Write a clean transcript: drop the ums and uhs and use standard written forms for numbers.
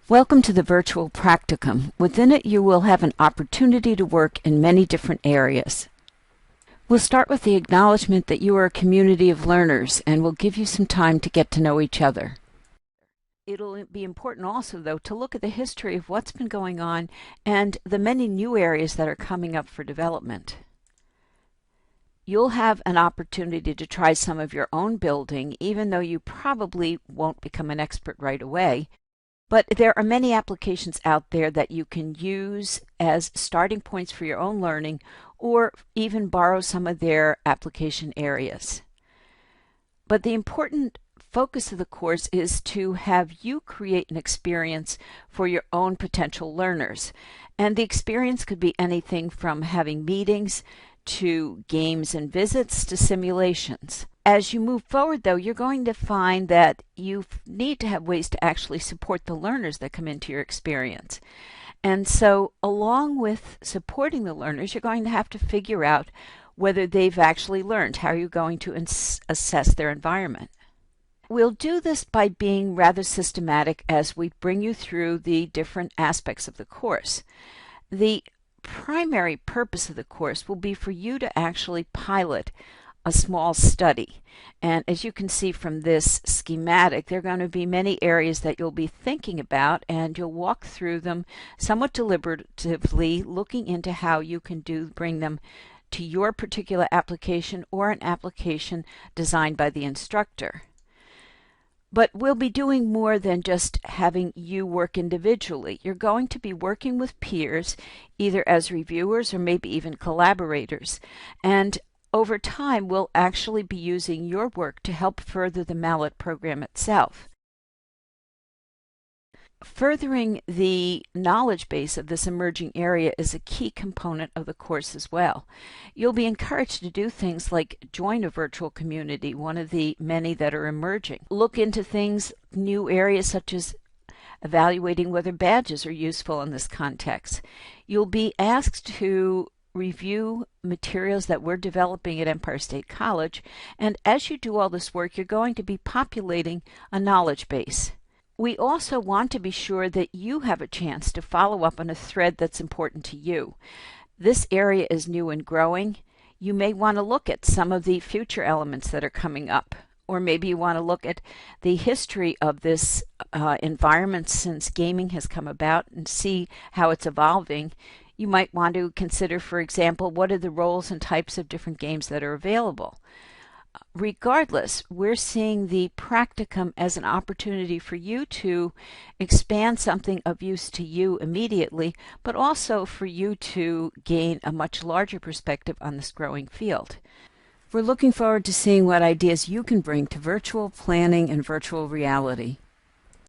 Welcome to the Virtual Practicum. Within it, you will have an opportunity to work in many different areas. We'll start with the acknowledgement that you are a community of learners, and we'll give you some time to get to know each other. It'll be important also, though, to look at the history of what's been going on and the many new areas that are coming up for development. You'll have an opportunity to try some of your own building, even though you probably won't become an expert right away. But there are many applications out there that you can use as starting points for your own learning, or even borrow some of their application areas. But the important focus of the course is to have you create an experience for your own potential learners. And the experience could be anything from having meetings to games and visits to simulations. As you move forward, though, you're going to find that you need to have ways to actually support the learners that come into your experience. And so, along with supporting the learners, you're going to have to figure out whether they've actually learned. How are you going to assess their environment? We'll do this by being rather systematic as we bring you through the different aspects of the course. The primary purpose of the course will be for you to actually pilot a small study. And as you can see from this schematic, there are going to be many areas that you'll be thinking about, and you'll walk through them somewhat deliberatively, looking into how you can bring them to your particular application or an application designed by the instructor. But we'll be doing more than just having you work individually. You're going to be working with peers, either as reviewers or maybe even collaborators. And over time, we'll actually be using your work to help further the Mallet program itself. Furthering the knowledge base of this emerging area is a key component of the course as well. You'll be encouraged to do things like join a virtual community, one of the many that are emerging. Look into new areas such as evaluating whether badges are useful in this context. You'll be asked to review materials that we're developing at Empire State College, and as you do all this work, you're going to be populating a knowledge base. We also want to be sure that you have a chance to follow up on a thread that's important to you. This area is new and growing. You may want to look at some of the future elements that are coming up, or maybe you want to look at the history of this environment since gaming has come about and see how it's evolving. You might want to consider, for example, what are the roles and types of different games that are available. Regardless, we're seeing the practicum as an opportunity for you to expand something of use to you immediately, but also for you to gain a much larger perspective on this growing field. We're looking forward to seeing what ideas you can bring to virtual planning and virtual reality.